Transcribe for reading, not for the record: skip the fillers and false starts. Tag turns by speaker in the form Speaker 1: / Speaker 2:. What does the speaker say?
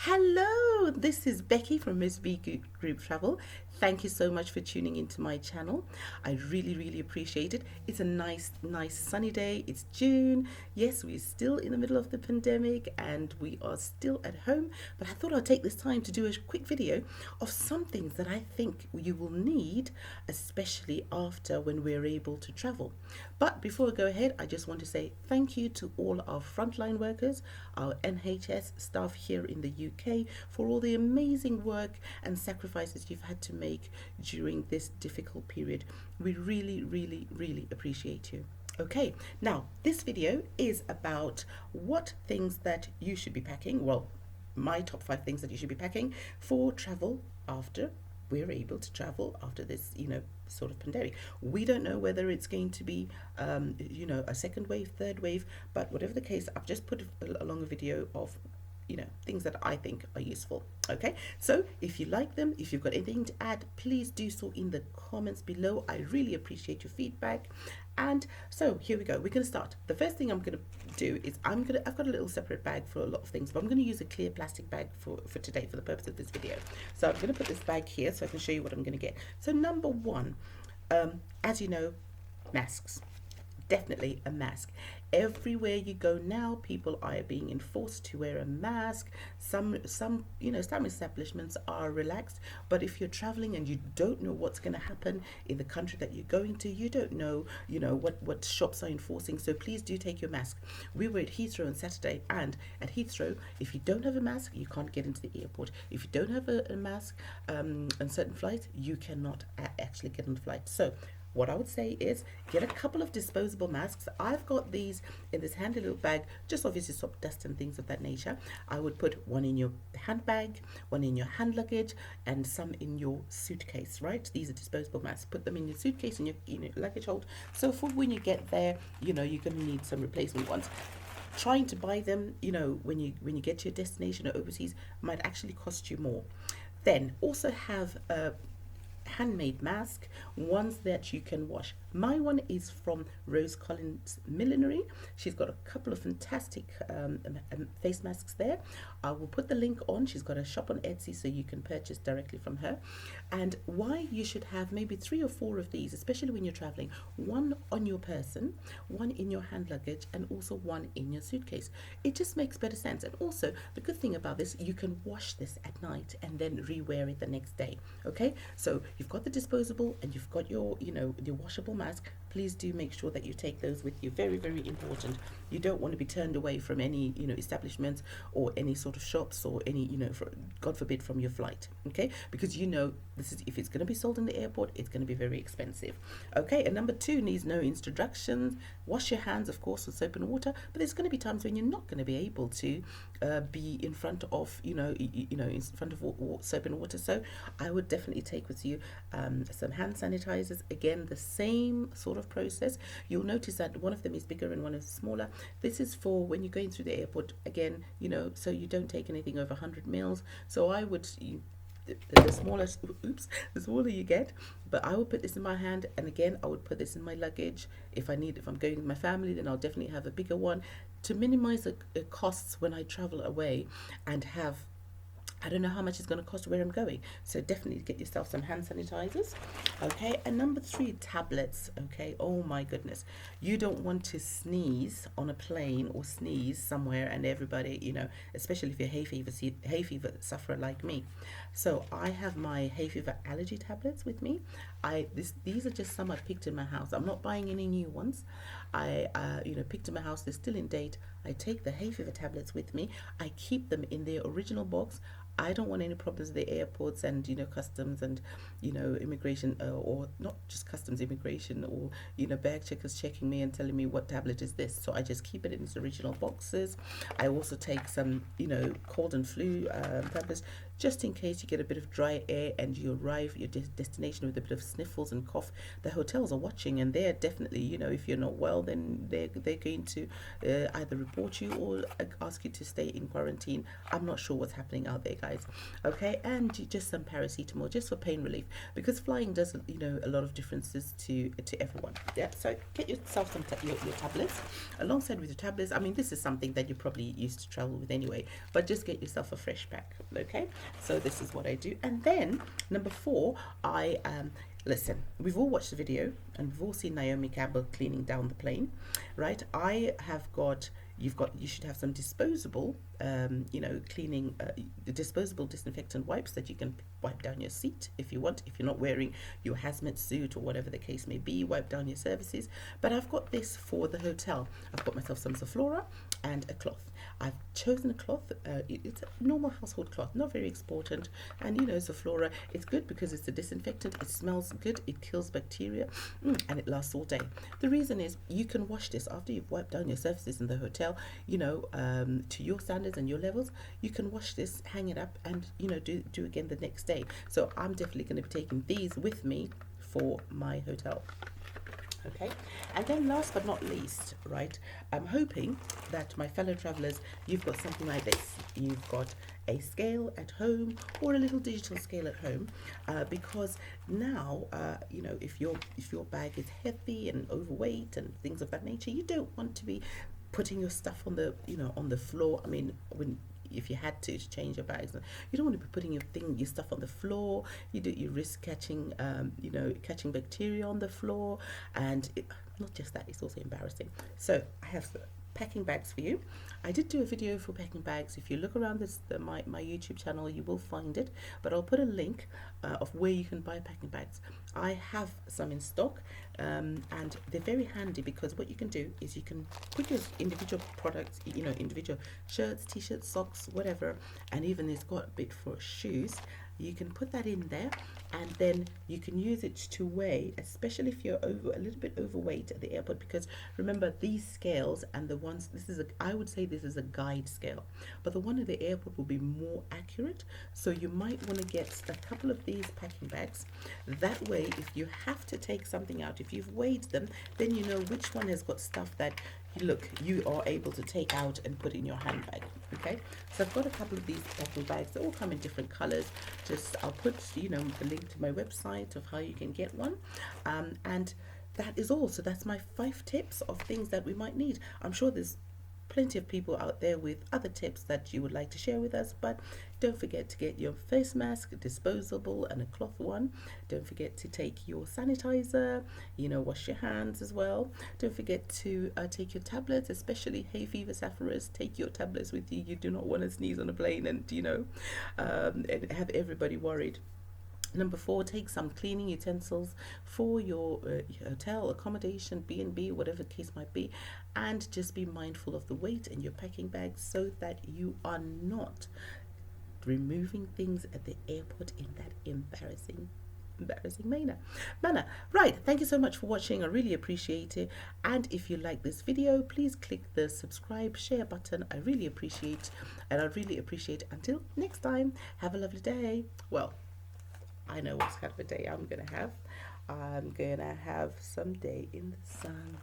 Speaker 1: Hello, this is Becky from Miss B Group Travel. Thank you so much for tuning into my channel. I really appreciate it. It's a nice sunny day. It's June. Yes, we're still in the middle of the pandemic and we are still at home, but I thought I'd take this time to do a quick video of some things that I think you will need, especially after when we're able to travel. But before I go ahead, I just want to say thank you to all our frontline workers, our NHS staff here in the UK, for all the amazing work and sacrifices you've had to make during this difficult period. We really appreciate you. Okay, now this video is about what things that you should be packing. Well, my top 5 things that you should be packing for travel after we're able to travel after this, sort of pandemic. We don't know whether it's going to be, a second wave, third wave, but whatever the case, I've just put along a video of things that I think are useful. Okay, so if you like them, if you've got anything to add, please do so in the comments below. I really appreciate your feedback. And so here we go, we're going to start. The first thing I'm going to do is I've got a little separate bag for a lot of things, but I'm going to use a clear plastic bag for today for the purpose of this video. So I'm going to put this bag here so I can show you what I'm going to get. So number one, as you know, masks. Definitely a mask. Everywhere you go now, people are being enforced to wear a mask. Some establishments are relaxed, but if you're traveling and you don't know what's going to happen in the country that you're going to, you don't know, what shops are enforcing. So please do take your mask. We were at Heathrow on Saturday, and at Heathrow, if you don't have a mask, you can't get into the airport. If you don't have a mask on certain flights, you cannot actually get on the flight. So what I would say is get a couple of disposable masks. I've got these in this handy little bag, just obviously stop dust and things of that nature. I would put one in your handbag, one in your hand luggage, and some in your suitcase, right? These are disposable masks. Put them in your suitcase and your luggage hold. So for when you get there, you're going to need some replacement ones. Trying to buy them, when you get to your destination or overseas might actually cost you more. Then also have handmade mask, ones that you can wash. My one is from Rose Collins Millinery. She's got a couple of fantastic face masks there. I will put the link on. She's got a shop on Etsy so you can purchase directly from her. And why you should have maybe 3 or 4 of these, especially when you're traveling, one on your person, one in your hand luggage, and also one in your suitcase. It just makes better sense. And also the good thing about this, you can wash this at night and then re-wear it the next day. Okay, so you've got the disposable and you've got your the washable mask. Please do make sure that you take those with you. Very important. You don't want to be turned away from any establishments or any sort of shops or any God forbid from your flight. Okay, because this is, if it's going to be sold in the airport, it's going to be very expensive. Okay, and number 2 needs no instructions. Wash your hands, of course, with soap and water, but there's going to be times when you're not going to be able to be in front of in front of soap and water. So I would definitely take with you some hand sanitizers. Again, the same sort of process. You'll notice that one of them is bigger and one is smaller. This is for when you're going through the airport, again, so you don't take anything over 100 mils. So I would, the smaller, the smaller you get, but I would put this in my hand, and again I would put this in my luggage. If I'm going with my family, then I'll definitely have a bigger one to minimize the costs when I travel away and have, I don't know how much it's going to cost where I'm going. So definitely get yourself some hand sanitizers. Okay, and number 3, tablets. Okay, oh my goodness. You don't want to sneeze on a plane or sneeze somewhere and everybody, especially if you're hay fever sufferer like me. So I have my hay fever allergy tablets with me. These are just some I picked in my house. I'm not buying any new ones. I picked in my house. They're still in date. I take the hay fever tablets with me. I keep them in their original box. I don't want any problems with the airports and customs and immigration, or not just customs, immigration, or bag checkers checking me and telling me what tablet is this. So I just keep it in its original boxes. I also take some cold and flu tablets, just in case you get a bit of dry air and you arrive at your destination with a bit of sniffles and cough. The hotels are watching, and they're definitely, if you're not well, then they're going to either report you or ask you to stay in quarantine. I'm not sure what's happening out there, guys. Okay, and just some paracetamol, just for pain relief, because flying does, a lot of differences to everyone. Yeah, so get yourself some your tablets alongside with your tablets. I mean, this is something that you probably used to travel with anyway, but just get yourself a fresh pack. Okay, so this is what I do. And then number 4, I listen, we've all watched the video and we've all seen Naomi Campbell cleaning down the plane, right? I have got, you should have some disposable, cleaning, disposable disinfectant wipes that you can wipe down your seat if you want. If you're not wearing your hazmat suit or whatever the case may be, wipe down your surfaces. But I've got this for the hotel. I've got myself some zoflora and a cloth. I've chosen a cloth. It's a normal household cloth, not very exportant. And zoflora, it's good because it's a disinfectant. It smells good. It kills bacteria, and it lasts all day. The reason is you can wash this after you've wiped down your surfaces in the hotel. To your standards and your levels, you can wash this, hang it up, and do again the next day. So I'm definitely going to be taking these with me for my hotel. Okay, and then last but not least, right, I'm hoping that my fellow travelers, you've got something like this. You've got a scale at home or a little digital scale at home, because now if your bag is heavy and overweight and things of that nature, you don't want to be putting your stuff on the floor. I mean, if you had to change your bags, you don't want to be putting your stuff on the floor. You risk catching catching bacteria on the floor, and not just that, it's also embarrassing. So I have packing bags for you. I did do a video for packing bags. If you look around my YouTube channel, you will find it, but I'll put a link of where you can buy packing bags. I have some in stock, and they're very handy because what you can do is you can put your individual products, individual shirts, t-shirts, socks, whatever, and even it's got a bit for shoes. You can put that in there, and then you can use it to weigh, especially if you're a little bit overweight at the airport, because remember these scales and the ones, I would say this is a guide scale, but the one at the airport will be more accurate. So you might want to get a couple of these packing bags. That way, if you have to take something out, if you've weighed them, then you know which one has got stuff that you are able to take out and put in your handbag. Okay, so I've got a couple of these packing bags. They all come in different colors. I'll put the link to my website of how you can get one, and that is all. So that's my 5 tips of things that we might need. I'm sure there's plenty of people out there with other tips that you would like to share with us, but don't forget to get your face mask, disposable, and a cloth one. Don't forget to take your sanitizer, wash your hands as well. Don't forget to take your tablets, especially hay fever sufferers. Take your tablets with you. You do not want to sneeze on a plane and and have everybody worried. Number 4, take some cleaning utensils for your hotel, accommodation, B&B, whatever the case might be, and just be mindful of the weight in your packing bag so that you are not removing things at the airport in that embarrassing manner. Right, thank you so much for watching. I really appreciate it, and if you like this video, please click the subscribe, share button. I really appreciate until next time, have a lovely day. Well, I know what kind of a day I'm gonna have. I'm gonna have some day in the sun.